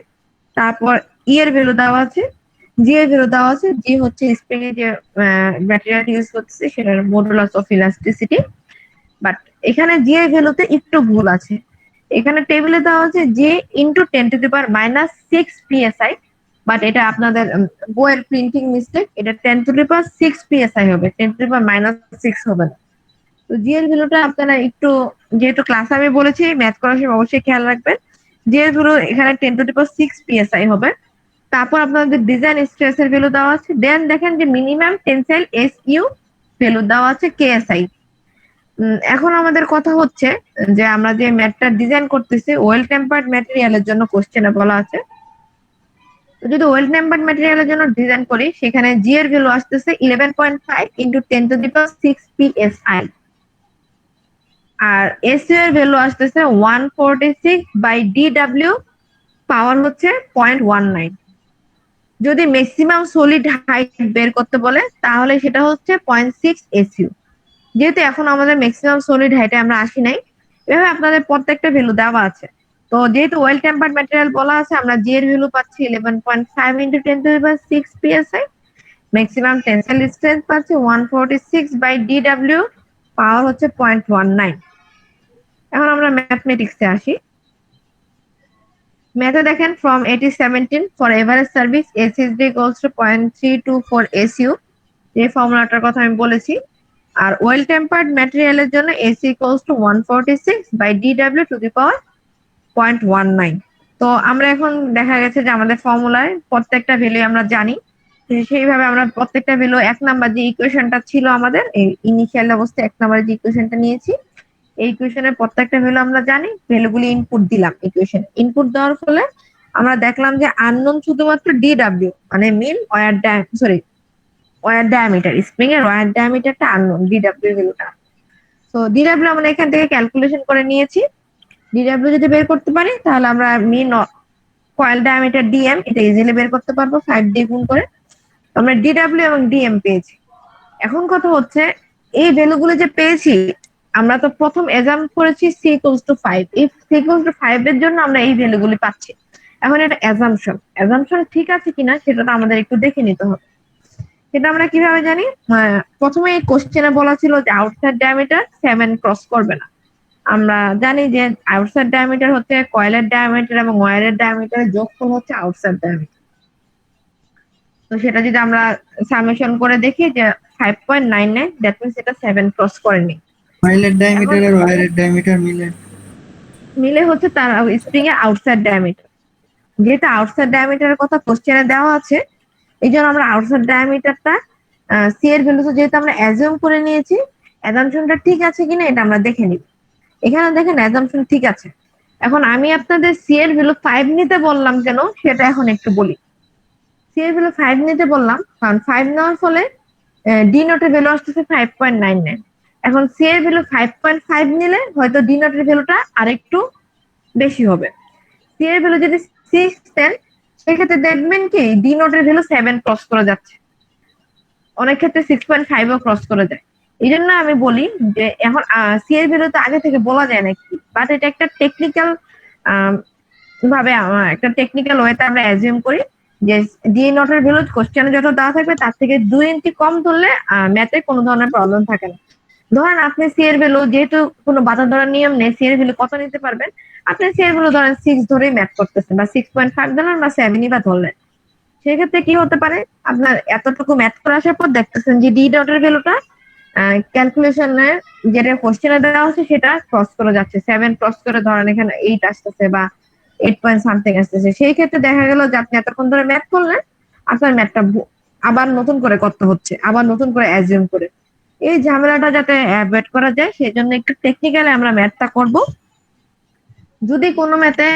তারপর ই এর ভ্যালু দেওয়া আছে, জি এর ভ্যালু দেওয়া আছে। জি হচ্ছে স্প্রিং এ যে ম্যাটেরিয়াল ইউজ করতেছে সেটার মডুলাস অফ ইলাস্টিসিটি। বাট এখানে জি এর ভ্যালুতে একটু ভুল আছে। এখানে টেবিলে দেওয়া আছে জে ইন্টু 10⁻⁶ psi, বাট এটা আপনাদের বইয়ের প্রিন্টিং মিস্টেক। এটা 10⁶ psi হবে, 10⁻⁶ হবে না। তো জি এর ভ্যালুটা আপনারা একটু, যেহেতু ক্লাস আমি বলেছি ম্যাথ করার সময় অবশ্যই খেয়াল রাখবেন। জি এর ভ্যালু এখানে 10⁶ psi হবে। তারপর আপনাদের ডিজাইন স্ট্রেস এর ভ্যালু দেওয়া আছে। দেন দেখেন যে মিনিমাম টেনসাইল এসইউ ভ্যালু দেওয়া আছে কেএসআই। এখন আমাদের কথা হচ্ছে যে আমরা যে ম্যাটটা ডিজাইন করতেছি ওয়েল টেম্পার্ড ম্যাটেরিয়ালের জন্য কোশ্চেনে বলা আছে। তো যদি ওয়েল টেম্পার্ড ম্যাটেরিয়ালের জন্য ডিজাইন করি সেখানে জি এর ভ্যালু আসতেছে 11.5 ইন্টু 10⁶ psi, আর এসইউ এর ভ্যালু আসতেছে 146/DW, পাওয়ার হচ্ছে 0.19। যদি ম্যাক্সিমাম সলিড হাইট বের করতে বলে তাহলে সেটা হচ্ছে 0.6 এসইউ। যেহেতু এখন আমাদের ম্যাক্সিমাম সলিড হাইটে আমরা আসি নাই, এভাবে আপনাদের প্রত্যেকটা ভ্যালু দেওয়া আছে। তো যেহেতু ওয়েল টেম্পার্ড ম্যাটেরিয়াল বলা আছে, আমরা জি এর ভ্যালু পাচ্ছি 11.5 into 10⁶ psi, maximum tensile strength পাচ্ছি 146/DW, পাওয়ার হচ্ছে 0.19। এখন আমরা ম্যাথমেটিক্সে আসি। ম্যাথে দেখেন from 17 for average service SSD equals to 0.324 SU, যে ফর্মুলাটার কথা আমি বলেছি। আর ওয়েল টেম্পার্ড ম্যাটেরিয়ালের জন্য AC equals to 146/DW to the power 0.19। তো আমরা এখন দেখা গেছে যে আমাদের ফর্মুলায় প্রত্যেকটা ভ্যালু আমরা জানি, সেইভাবে আমরা প্রত্যেকটা ভ্যালু 1 নাম্বার যে ইকুয়েশনটা ছিল আমাদের এই ইনিশিয়াল অবস্থায় 1 নাম্বার যে ইকুয়েশনটা নিয়েছি, এই ইকুয়েশনের প্রত্যেকটা ভ্যালু আমরা জানি, ভ্যালুগুলি ইনপুট দিলাম ইকুয়েশন। ইনপুট দেওয়ার ফলে আমরা দেখলাম যে আননোন শুধুমাত্র ডিডব্লিউ মানে মিন ওয়্যার ওয়্যার ডায়ামিটার, স্প্রিং এর ওয়্যার ডায়ামিটারটা আননোন, ডিডব্লিউ ভ্যালুটা। তো ডিডব্লিউ আমরা এখান থেকে ক্যালকুলেশন করে নিয়েছি। ডিডব্লিউ যদি বের করতে পারি তাহলে আমরা মিন কয়েল ডায়ামিটার ডিএম এটা ইজিলি বের করতে পারবো 5 দিয়ে গুণ করে। আমরা ডিডব্লিউ এবং ডিএম পেয়েছি। এখন কথা হচ্ছে এই ভ্যালুগুলো যে পেয়েছি, আমরা তো প্রথম এজাম্প করেছি সি ইকুয়ালস টু 5। এই সি ইকুয়ালস টু 5 এর জন্য আমরা এই ভ্যালুগুলি পাচ্ছি। এখন এটা অ্যাজাম্পশন ঠিক আছে কিনা সেটা তো আমাদের একটু দেখে নিতে হবে। সেটা আমরা কিভাবে জানি? প্রথমে এই কোশ্চেনে বলা ছিল যে আউটসাইড ডায়ামিটার 7 ক্রস করবে না। আমরা জানি যে আউটসাইড ডায়ামিটার হচ্ছে কয়েলের ডায়ামিটার এবং ওয়্যারের ডায়ামিটারের যোগফল হচ্ছে আউটসাইড ডায়ামিটার। তো সেটা যদি আমরা সামেশন করে দেখি যে 5.99, দ্যাট মিন্স এটা 7 ক্রস করেনি। কয়েলের ডায়ামিটার আর ওয়্যারের ডায়ামিটার মিলে হচ্ছে তার স্প্রিং এর আউটসাইড ডায়ামিটার। যেহেতু আউটসাইড ডায়ামিটারের কথা কোশ্চেনে দেওয়া আছে, এই জন্য আমরা আউটসাইড ডায়ামিটারটা সি এর ভ্যালু যেহেতু আমরা অ্যাজিউম করে নিয়েছি, অ্যাজাম্পশনটা ঠিক আছে কিনা এটা আমরা দেখে নিব। এখানে দেখেন অ্যাজাম্পশন ঠিক আছে। এখন আমি আপনাদের সি এর ভ্যালু 5 নিতে বললাম কেন সেটা এখন একটু বলি। সি এর ভ্যালু 5 নিতে বললাম কারণ 5 নেওয়ার ফলে ডি নোটের ভ্যালু আসতেছে 5.99। এখন সি এর ভ্যালু 5.5 নিলে হয়তো ডি নোটের ভ্যালুটা আরেকটু বেশি হবে। সি এর ভ্যালু যদি 6 দেন সেক্ষেত্রে দেখবেন কি ডি নোটের ভ্যালু 7 ক্রস করে যাচ্ছে, অনেক ক্ষেত্রে 6.5 ও ক্রস করে যায়। এই জন্য আমি বলি যে এখন সি এর ভ্যালু তো আগে থেকে বলা যায় না কি, বাট এটা একটা টেকনিক্যাল ভাবে একটা টেকনিক্যাল ওয়েতে আমরা অ্যাজিউম করি যে ডি নট এর ভ্যালু কোশ্চেনে যত দেওয়া থাকবে তার থেকে 2 ইঞ্চি কম ধরলে ম্যাথে কোনো ধরনের প্রবলেম থাকে না। ধরেন আপনি সি এর ভ্যালু, যেহেতু কোনো বাধা ধরার নিয়ম নেই, সি এর ভ্যালু কত নিতে পারবেন, আপনি সি এর ভ্যালু ধরেন 6 ধরেই ম্যাথ করতেছেন, বা 6.5 ধরলেন বা 7ই বা ধরলেন। সেক্ষেত্রে কি হতে পারে, আপনার এতটুকু ম্যাথ করে আসার পর দেখতেছেন যে ডি ডট এর ভ্যালুটা ক্যালকুলেশনের যেটা কোশ্চেনে দেওয়া আছে সেটা ক্রস করে যাচ্ছে, 7 ক্রস করে ধরেন এখানে 8 আসতেছে বা 8 পয়েন্ট সামথিং আসতেছে। সেই ক্ষেত্রে দেখা গেল যে আপনি এতক্ষণ ধরে ম্যাথ করলেন, আপনার ম্যাথটা আবার নতুন করে করতে হচ্ছে, আবার নতুন করে অ্যাজিউম করে। এই ঝামেলাটা যাতে অ্যাভয়েড করা যায় সেই জন্য একটু টেকনিক্যালি আমরা ম্যাথটা করব। যদি কোনো ম্যাথে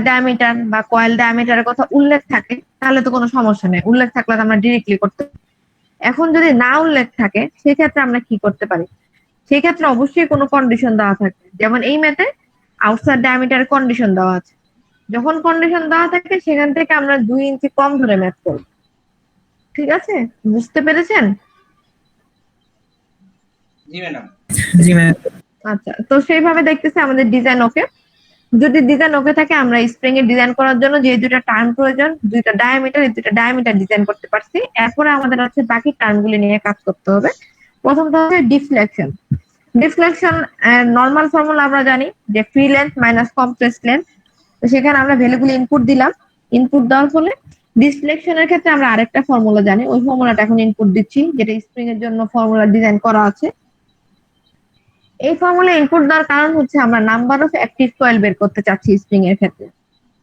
ডায়ামিটার বা কয়েল ডায়ামিটারের কথা উল্লেখ থাকে তাহলে তো কোনো সমস্যা নেই, উল্লেখ থাকলে তো আমরা ডিরেক্টলি করতে। এখন যদি না উল্লেখ থাকে সেক্ষেত্রে আমরা কি করতে পারি, সেক্ষেত্রে অবশ্যই কোনো কন্ডিশন দেওয়া থাকবে। যেমন এই ম্যাথে আউটসাইড ডায়ামিটার কন্ডিশন দেওয়া আছে, যখন কন্ডিশন দেওয়া থাকে সেখান থেকে আমরা 2 ইঞ্চি কম ধরে ম্যাথ করব। ঠিক আছে, বুঝতে পেরেছেন? জি ম্যাডাম। জি ম্যাম। আচ্ছা, তো সেইভাবে দেখতেছি আমাদের ডিজাইন ওকে। যদি ডিজাইন ওকে থাকে আমরা স্প্রিং এর ডিজাইন করার জন্য যে দুটো টার্ম প্রয়োজন, দুটো ডায়ামিটার, এই দুটো ডায়ামিটার ডিজাইন করতে পারছি। এরপরে আমাদের আছে বাকি টার্মগুলি নিয়ে কাজ করতে হবে। প্রথমটা হচ্ছে ডিফ্লেকশন। ডিফ্লেকশন নরমাল ফর্মুলা আমরা জানি যে free length minus compress length. তো সেখানে আমরা ভ্যালুগুলি ইনপুট দিলাম, ইনপুট দেওয়ার ফলে ডিফ্লেকশনের ক্ষেত্রে আমরা আরেকটা ফর্মুলা জানি, ওই ফর্মুলাটা এখন ইনপুট দিচ্ছি, যেটা স্প্রিং এর জন্য ফর্মুলা ডিজাইন করা আছে। এই ফর্মুলা ইনপুট দেওয়ার কারণ হচ্ছে আমরা নাম্বার অফ অ্যাক্টিভ কয়েল বের করতে চাচ্ছি স্প্রিং এর ক্ষেত্রে।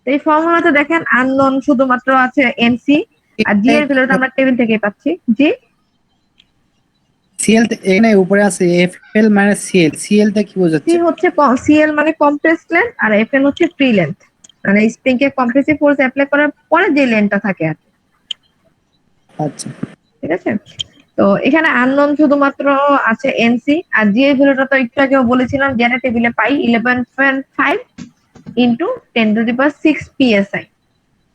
তো এই ফর্মুলাতে দেখেন আননোন শুধুমাত্র আছে এনসি, আর জি এর ভ্যালুটা আমরা টেবিল থেকেই পাচ্ছি। জি সিএল এখানে উপরে আছে এফএল মাইনাস সিএল, সিএল টা কি সি বোঝাচ্ছে? হচ্ছে সিএল মানে কম্প্রেস লেন্থ, আর এফএল হচ্ছে ফ্রি লেন্থ, মানে স্প্রিং কে কম্প্রেসিভ ফোর্স অ্যাপ্লাই করার পরে যে লেন্থটা থাকে আর কি। আচ্ছা, ঠিক আছে, তো এখানে আননোন শুধুমাত্র আছে এনসি, আর জি এর ভ্যালুটা তো একটু আগেও বলেছিলাম যেটা টেবিলে পাই 11.5 ইন্টু 10⁶ পিএসআই।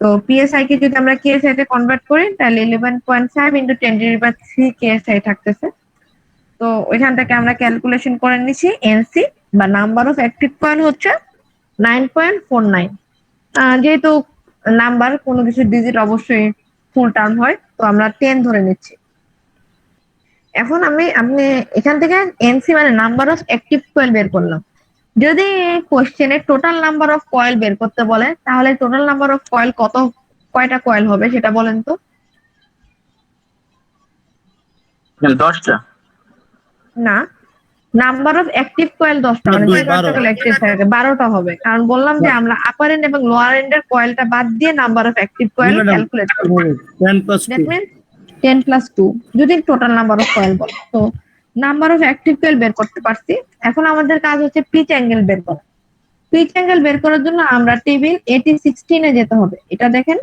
তো পিএসআই কে যদি আমরা কেএসআই তে কনভার্ট করি তাহলে 11.5 ইন্টু 10⁻³ কেএসআই থাকতেছে। তো ওইখান থেকে আমরা ক্যালকুলেশন করে নিছি এনসি বা নাম্বার অফ অ্যাক্টিভ কয়েল হচ্ছে 9.49। যেহেতু নাম্বার কোনো কিছু ডিজিট অবশ্যই ফুল টার্ম হয়, তো আমরা 10 ধরে নিচ্ছি। এখন আপনি এখান থেকে এনসি মানে নাম্বার অফ অ্যাক্টিভ কয়েল বের করলাম। যদি কোশ্চেনে টোটাল নাম্বার অফ কয়েল বের করতে বলে তাহলে টোটাল নাম্বার অফ কয়েল কয়টা কয়েল হবে সেটা বলেন তো? 10টা। না, নাম্বার অফ অ্যাক্টিভ কয়েল 10টা, মানে যে 10টা অ্যাক্টিভ থাকে 12টা হবে, কারণ বললাম যে আমরা আপার এন্ড এবং লোয়ার এন্ডের কয়েলটা বাদ দিয়ে number of active coil calculate করব। 10+2 দ্যাট মিন্স 10+2 যদি টোটাল নাম্বার অফ কয়েল বলে। তো নাম্বার অফ অ্যাক্টিভ কয়েল বের করতে পারছি। এখন আমাদের কাজ হচ্ছে পিচ অ্যাঙ্গেল বের করা। পিচ অ্যাঙ্গেল বের করার জন্য আমরা টেবিল 8016 এ যেতে হবে। এটা দেখেন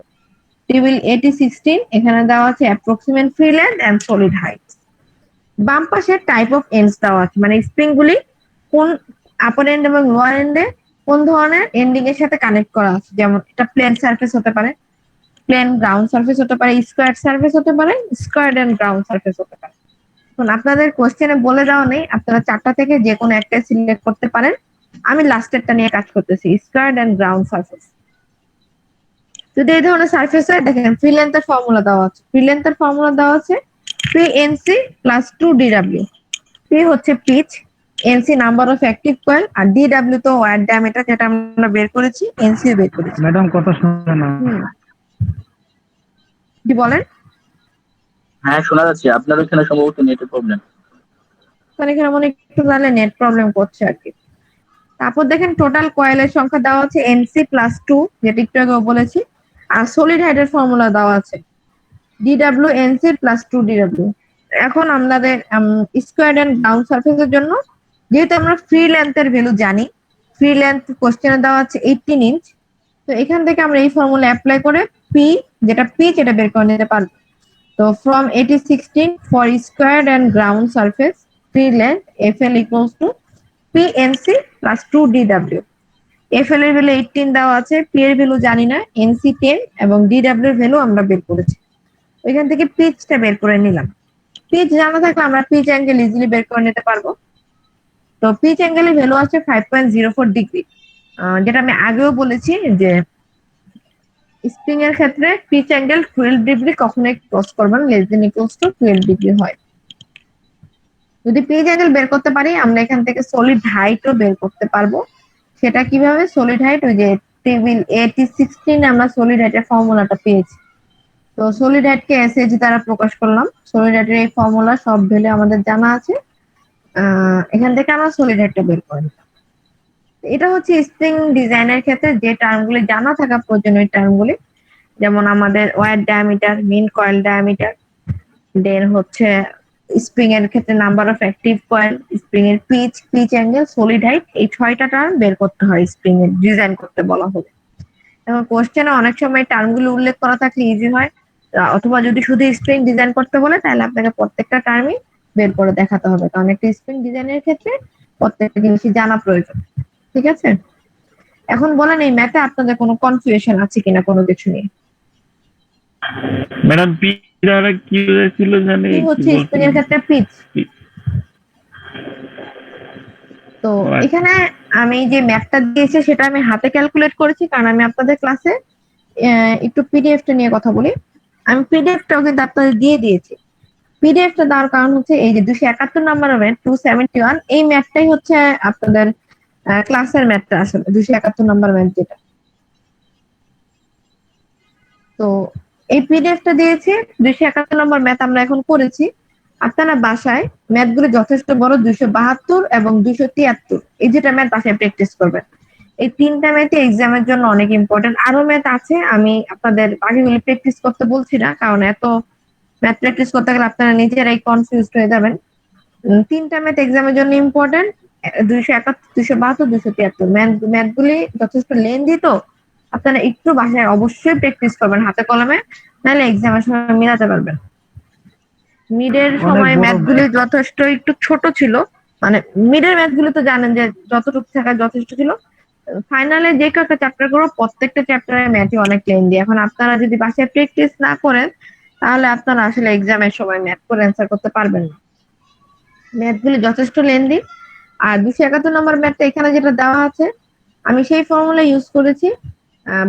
টেবিল 8016, এখানে দেওয়া আছে approximate free length and solid height. বাম পাশে টাইপ অফ এন্ডস দেওয়া আছে, মানে স্প্রিং গুলি কোন আপার এন্ড এবং লোয়ার এন্ডে কোন ধরনের এন্ডিং এর সাথে কানেক্ট করা আছে। যেমন এটা প্লেন সারফেস হতে পারে, প্লেন গ্রাউন্ড সারফেস হতে পারে, স্কোয়ার সারফেস হতে পারে, স্কোয়ার এন্ড গ্রাউন্ড সারফেস হতে পারে। এখন আপনাদের কোশ্চেনে বলে দেওয়া নেই, আপনারা 4টা থেকে যে কোনো একটা সিলেক্ট করতে পারেন। আমি লাস্টেরটা নিয়ে কাজ করতেছি, স্কোয়ার এন্ড গ্রাউন্ড সারফেস। যদি এই ধরনের সারফেস হয়, দেখেন ফ্রি লেন্থের ফর্মুলা দেওয়া আছে, ফ্রি লেন্থের ফর্মুলা দেওয়া আছে PNC + 2DW। P হচ্ছে pitch, NC number of active coil, আর ডিডব্লিউ তো ওয়্যার ডায়ামিটার যেটা আমরা বের করেছি, এনসি বের করেছি। ম্যাডাম কথা শুনে না। কি বলেন? হ্যাঁ শোনা যাচ্ছে, আপনার ওখানে সম্ভবত নেটের প্রবলেম। মানে এখানে মনে একটু তাহলে নেট প্রবলেম করছে আর কি। তারপর দেখেন টোটাল কয়েলের সংখ্যা দেওয়া আছে এনসি + 2, যেটা একটু আগে বলেছি, আর সলিড হাইটের ফর্মুলা দেওয়া আছে ডিডব্লিউ এনসি + 2DW। এখন আমাদের স্কোয়ার এন্ড গ্রাউন্ড সারফেসের জন্য যেহেতু আমরা ফ্রি লেন্থের ভ্যালু জানি, ফ্রি লেন্থ কোশ্চেনে দেওয়া আছে 18 ইঞ্চ, তো এখান থেকে আমরা এই ফর্মুলা অ্যাপ্লাই করে পি যেটা পিচ এটা বের করে নিতে পারবো। তো from 8016 for square and ground surface free length FL = PNC + 2DW। FL এর ভ্যালু 18 দেওয়া আছে, P এর ভ্যালু জানি না, NC 10 এবং DW এর ভ্যালু আমরা বের করেছি। এখান থেকে পিচটা বের করে নিলাম। পিচ জানা থাকলে আমরা পিচ অ্যাঙ্গেল ইজিলি বের করে নিতে পারবো। তো পিচ অ্যাঙ্গেলের ভ্যালু আছে 5.04 ডিগ্রি, যেটা আমি আগেও বলেছি যে স্প্রিং এর ক্ষেত্রে পিচ অ্যাঙ্গেল 12 ডিগ্রি কখনোই ক্রস করবে না, less than equals to 12 degree হয়। যদি পিচ অ্যাঙ্গেল বের করতে পারি আমরা এখান থেকে সলিড হাইটও বের করতে পারবো। সেটা কিভাবে? সলিড হাইট ওই যে টেবিল AT16 আমরা সলিড হাইটের ফর্মুলাটা পেয়েছি। তো সলিড হাইটকে এসএইচ দ্বারা প্রকাশ করলাম। সলিড হাইটের এই ফর্মুলা সব ভ্যালু আমাদের জানা আছে, এখান থেকে আমরা সলিড হাইটটা বের করে নিলাম। এটা হচ্ছে স্প্রিং ডিজাইনের ক্ষেত্রে যে টার্মগুলি জানা থাকা প্রয়োজনীয় টার্মগুলি, যেমন আমাদের wire diameter, mean coil diameter, then হচ্ছে স্প্রিং এর ক্ষেত্রে number of active coil, spring এর pitch, pitch angle, solid height, এই 6টা টার্ম বের করতে হয় স্প্রিং এর ডিজাইন করতে বলা হলে। এবং কোশ্চেনে অনেক সময় টার্মগুলো উল্লেখ করা থাকলে ইজি হয়, অথবা যদি শুধু স্প্রিং ডিজাইন করতে বলে তাহলে আপনাকে প্রত্যেকটা টার্মই বের করে দেখাতে হবে, কারণ একটা স্প্রিং ডিজাইনের ক্ষেত্রে প্রত্যেকটা জিনিসই জানা প্রয়োজন। ঠিক আছে, এখন বলেন এই ম্যাথে আপনাদের কোনো কনফিউশন আছে কিনা কোনো কিছু নিয়ে? ম্যাডাম পি দ্বারা কি ছিল জানি কি হচ্ছে স্প্রিং এর ক্ষেত্রে পিচ। তো এখানে আমি যে ম্যাথটা দিয়েছি সেটা আমি হাতে ক্যালকুলেট করেছি, কারণ আমি আপনাদের ক্লাসে একটু পিডিএফটা নিয়ে কথা বলি। আমি পিডিএফটাও কিন্তু আপনাদের দিয়ে দিয়েছি। পিডিএফটা দেওয়ার কারণ হচ্ছে এই যে 271 নাম্বার ম্যাথ 271, এই ম্যাথটাই হচ্ছে আপনাদের ক্লাসের ম্যাথটা, আসলে 271 নাম্বার ম্যাথ যেটা। তো এই পিডিএফটা দিয়েছি, 271 নম্বর ম্যাথ আমরা এখন করেছি। আপনারা বাসায় ম্যাথগুলো যথেষ্ট বড় 272 এবং 273 এই যেটা ম্যাথ বাসায় প্র্যাকটিস করবেন। এই 3টা ম্যাথ এক্সামের জন্য অনেক ইম্পর্টেন্ট। আরো ম্যাথ আছে, আমি আপনাদের বাকিগুলো প্র্যাকটিস করতে বলছি না, কারণ এত ম্যাথ প্র্যাকটিস করতে গেলে আপনারা নিজেরাই কনফিউজড হয়ে যাবেন। 3টা ম্যাথ এক্সামের জন্য ইম্পর্টেন্ট, 271, 272, 273। ম্যাথগুলি যথেষ্ট লেন্দি, তো আপনারা একটু বাসায় অবশ্যই প্র্যাকটিস করবেন হাতে কলমে, নাহলে এক্সামের সময় মিলাতে পারবেন। মিডের সময় ম্যাথগুলি যথেষ্ট একটু ছোট ছিল, মানে মিডের ম্যাথগুলো তো জানেন যে যতটুকু থাকা যথেষ্ট ছিল। ফাইনালে যে কয়েকটা চ্যাপ্টার করবো প্রত্যেকটা চ্যাপ্টারের ম্যাথই অনেক লেন্দি। এখন আপনারা যদি বাসায় প্র্যাকটিস না করেন তাহলে আপনারা আসলে এক্সামের সময় ম্যাথ করে অ্যান্সার করতে পারবেন না, ম্যাথগুলি যথেষ্ট লেন্দি। আর 271 নম্বর ম্যাথটা এখানে যেটা দেওয়া আছে আমি সেই ফর্মুলা ইউজ করেছি,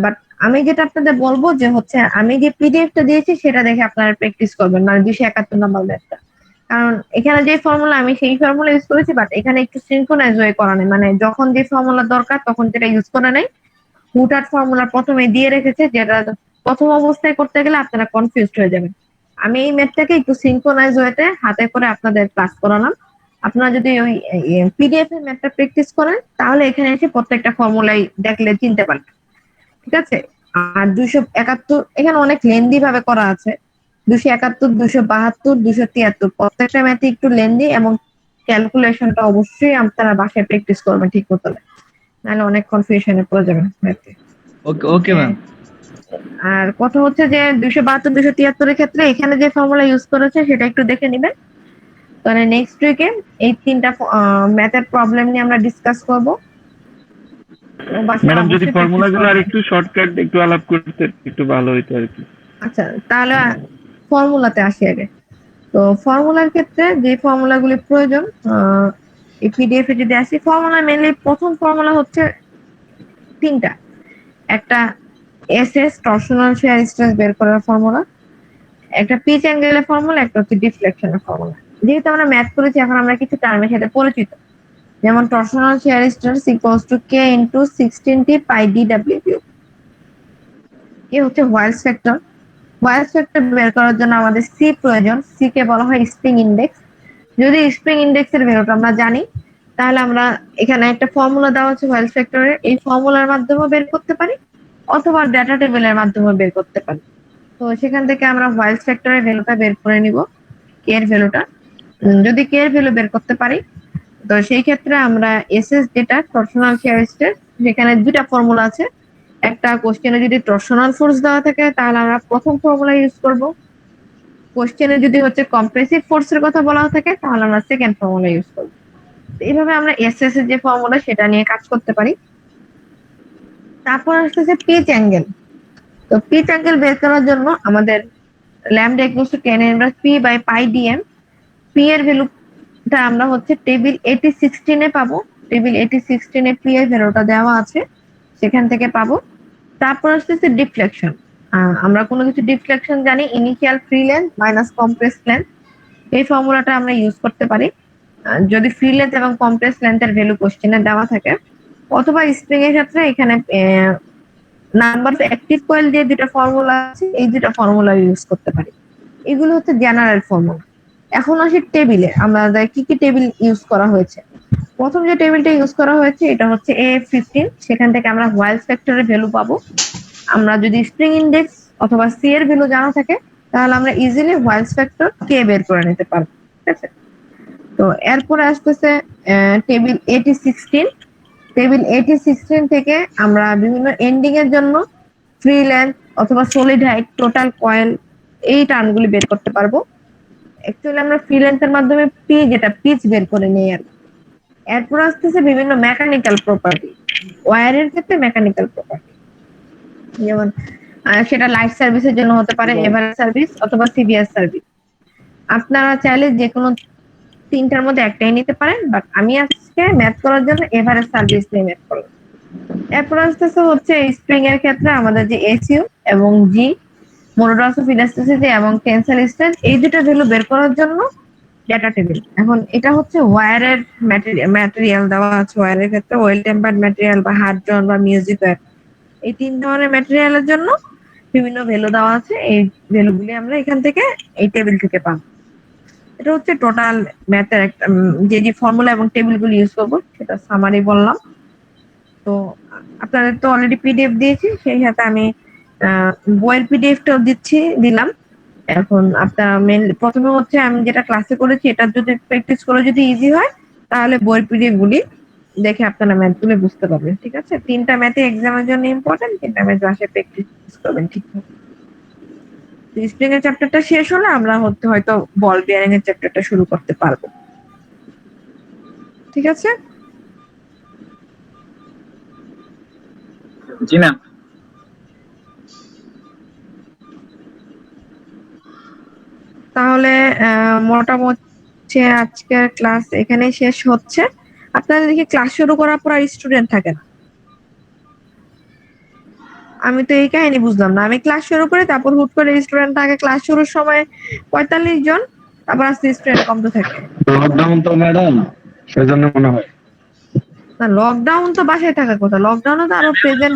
বাট আমি যেটা আপনাদের বলবো যে হচ্ছে আমি যে পিডিএফটা দিয়েছি সেটা দেখে আপনারা প্র্যাকটিস করবেন, মানে 271 নম্বর ম্যাথটা। কারণ এখানে যে ফর্মুলা আমি সেই ফর্মুলা ইউজ করেছি, বাট এখানে একটু সিনক্রোনাইজ হয়ে করা নেই, মানে যখন যে ফর্মুলা দরকার তখন যেটা ইউজ করা নেই, হুটহাট ফর্মুলা প্রথমে দিয়ে রেখেছে, যেটা প্রথম অবস্থায় করতে গেলে আপনারা কনফিউজড হয়ে যাবেন। আমি এই ম্যাথটাকে একটু সিনক্রোনাইজ হয়েতে হাতে করে আপনাদের ক্লাস করালাম। আপনারা যদি ওই পিডিএফ এর ম্যাথটা প্র্যাকটিস করেন তাহলে এখানে এসে প্রত্যেকটা ফর্মুলাই দেখলে চিনতে পারবেন। ঠিক আছে, আর 271 এখানে অনেক লেন্দি ভাবে করা আছে, 271, 272, 273 প্রত্যেকটা ম্যাথই একটু লেন্দি, এবং ক্যালকুলেশনটা অবশ্যই আপনারা বাসায় প্র্যাকটিস করবেন ঠিক মতো, নাহলে অনেক কনফিউশনে পড়ে যাবেন ম্যাথে। ওকে ওকে ম্যাম। আর কথা হচ্ছে যে 272, 273 এর ক্ষেত্রে এখানে যে ফর্মুলা ইউজ করেছে সেটা একটু দেখে নেবেন। তাহলে নেক্সট উইকে এই 3টা ম্যাথের প্রবলেম নিয়ে আমরা ডিসকাস করব। ম্যাডাম যদি ফর্মুলাগুলো আর একটু শর্টকাট একটু আলাপ করতে একটু ভালো হতো আর কি। আচ্ছা, তাহলে ফর্মুলাতে আসি আগে। তো ফর্মুলার ক্ষেত্রে যে ফর্মুলাগুলি প্রয়োজন এই পিডিএফ এ যদি আসি, ফর্মুলা মেইনলি প্রথম ফর্মুলা হচ্ছে 3টা। একটা এসএস টরশনাল শিয়ার স্ট্রেস বের করার ফর্মুলা, একটা পিচ অ্যাঙ্গেলের ফর্মুলা, একটা হচ্ছে ডিফ্লেকশনের ফর্মুলা। যেহেতু আমরা ম্যাথ করেছি এখন আমরা কিছু টার্মের সাথে পরিচিত, যেমন torsional shear stress equals to K into 16T pi DW cube. এ হচ্ছে হোয়াইলস ফ্যাক্টর। হোয়াইলস ফ্যাক্টর বের করার জন্য আমাদের সি প্রয়োজন, সি কে বলা হয় স্প্রিং ইনডেক্স। যদি স্প্রিং ইনডেক্সের ভ্যালুটা আমরা জানি তাহলে আমরা এখানে একটা ফর্মুলা দেওয়া আছে হোয়াইলস ফ্যাক্টরের, এই ফর্মুলার মাধ্যমে বের করতে পারি অথবা ডেটা টেবিলের মাধ্যমে বের করতে পারি। তো সেখান থেকে আমরা হোয়াইলস ফ্যাক্টরের ভ্যালুটা বের করে নিব, কে এর ভ্যালুটা। যদি কে এর ভ্যালু বের করতে পারি তো সেই ক্ষেত্রে আমরা এসএস যেটা টরশনাল শিয়ার স্ট্রেস, সেখানে 2টা ফর্মুলা আছে। একটা কোশ্চেনে যদি টরশনাল ফোর্স দেওয়া থাকে তাহলে আমরা প্রথম ফর্মুলা ইউজ করব, কোশ্চেনে যদি হচ্ছে কম্প্রেসিভ ফোর্সের কথা বলা থাকে তাহলে আমরা সেকেন্ড ফর্মুলা ইউজ করব। এইভাবে আমরা এসএস এর যে ফর্মুলা সেটা নিয়ে কাজ করতে পারি। তারপর আসতেছে পিচ অ্যাঙ্গেল। তো পিচ অ্যাঙ্গেল বের করার জন্য আমাদের lambda equals to tan inverse P by pi dm, P এর ভ্যালুটা আমরা হচ্ছে টেবিল 8016 এ পাবো। টেবিল 8016 এ পি এর ভ্যালুটা দেওয়া আছে, সেখান থেকে পাবো। তারপর আসতেছে ডিফ্লেকশন। আমরা কোনো কিছু ডিফ্লেকশন জানি initial free length minus compress length, এই ফর্মুলাটা আমরা ইউজ করতে পারি যদি ফ্রি লেন্থ এবং কম্প্রেস লেন্থের ভ্যালু কোশ্চেনে দেওয়া থাকে, অথবা স্প্রিং এর ক্ষেত্রে এখানে নাম্বার অফ অ্যাক্টিভ কয়েল দিয়ে দুটো ফর্মুলা আছে, এই দুটো ফর্মুলা ইউজ করতে পারি। এগুলো হচ্ছে জেনারেল ফর্মুলা। এখন আসি টেবিলে, আমরা কি কি টেবিল ইউজ করা হয়েছে। প্রথম যে টেবিলটা ইউজ করা হয়েছে এটা হচ্ছে A15, সেখান থেকে আমরা ওয়াইল্ড ফ্যাক্টরের ভ্যালু পাবো। আমরা যদি স্প্রিং ইনডেক্স অথবা সি এর ভ্যালু জানা থাকে তাহলে আমরা ইজিলি ওয়াইল্ড ফ্যাক্টর কে বের করে নিতে পারবো, ঠিক আছে। তো এরপরে আসতেছে টেবিল 8016। টেবিল 8016 থেকে আমরা বিভিন্ন এন্ডিং এর জন্য ফ্রি লেন্থ অথবা সলিড হাইট, টোটাল কয়েল, এই টার্মগুলি বের করতে পারবো। অ্যাকচুয়ালি আমরা ফ্রি লেন্থের মাধ্যমে পিচ বের করে নিই আর। এরপর আসতেছে বিভিন্ন মেকানিক্যাল প্রপার্টি, ওয়্যারের ক্ষেত্রে মেকানিক্যাল প্রপার্টি, যেমন সেটা লাইট সার্ভিসের জন্য হতে পারে, এভারেজ সার্ভিস অথবা সিভিয়ার সার্ভিস। আপনারা চাইলে যে কোনো তিনটার মধ্যে একটাই নিতে পারেন, বাট আমি আজকে ম্যাথ করার জন্য এভারেজ সার্ভিস নিয়ে ম্যাথ করলাম। এরপর আসতেছে হচ্ছে স্প্রিং এর ক্ষেত্রে আমাদের যে এসইউ এবং জি, মনোটনস অফ ইলাস্টিসিটি এবং টেনসাইল স্ট্রেংথ, এই দুটো ভ্যালু বের করার জন্য ডেটা টেবিল। এখন এটা হচ্ছে ওয়্যারের ম্যাটেরিয়াল দেওয়া আছে। ওয়্যারের ক্ষেত্রে ওয়েল টেম্পার্ড ম্যাটেরিয়াল বা হার্ড জয়েন্ট বা মিউজিক ওয়্যার, এই তিন ধরনের ম্যাটেরিয়ালের জন্য বিভিন্ন ভ্যালু দেওয়া আছে। এই ভ্যালুগুলি আমরা এখান থেকে এই টেবিল থেকে পাবো। এটা হচ্ছে টোটাল ম্যাথের একটা যে ফর্মুলা এবং টেবিলগুলো ইউজ করবো সেটা সামারি বললাম। তো আপনাদের তো অলরেডি পিডিএফ দিয়েছি, সেই সাথে আমি বইয়ের পিডিএফটাও দিলাম। এখন আপনারা মেনলি প্রথমে হচ্ছে আমি যেটা ক্লাসে করেছি এটা যদি প্র্যাকটিস করে যদি ইজি হয় তাহলে বইয়ের পিডিএফ গুলি দেখে আপনারা ম্যাথ গুলো বুঝতে পারবেন, ঠিক আছে। তিনটা ম্যাথে এক্সামের জন্য ইম্পর্টেন্ট, তিনটা ম্যাথ বাসায় প্র্যাকটিস করবেন ঠিকঠাক। স্প্রিং এর চ্যাপ্টারটা শেষ হলে আমরা হয়তো বল বিয়ারিং এর চ্যাপ্টারটা শুরু করতে পারবো, ঠিক আছে। জি ম্যাম। তাহলে মোটামুটি আজকের ক্লাস এখানে শেষ হচ্ছে। আপনাদের দেখি ক্লাস শুরু করার পর আর স্টুডেন্ট থাকে না, আমি তো এই কাহিনী বুঝলাম না। আমি ক্লাস শুরু করি, তারপর হুট করে স্টুডেন্ট থাকে ক্লাস শুরুর সময় 45 জন, তারপর আস্তে স্টুডেন্ট কমতে থাকে। লকডাউন তো ম্যাডাম, সেজন্য মনে হয়। না, লকডাউন তো বাসায় থাকার কথা, লকডাউনে তো আরো প্রেজেন্ট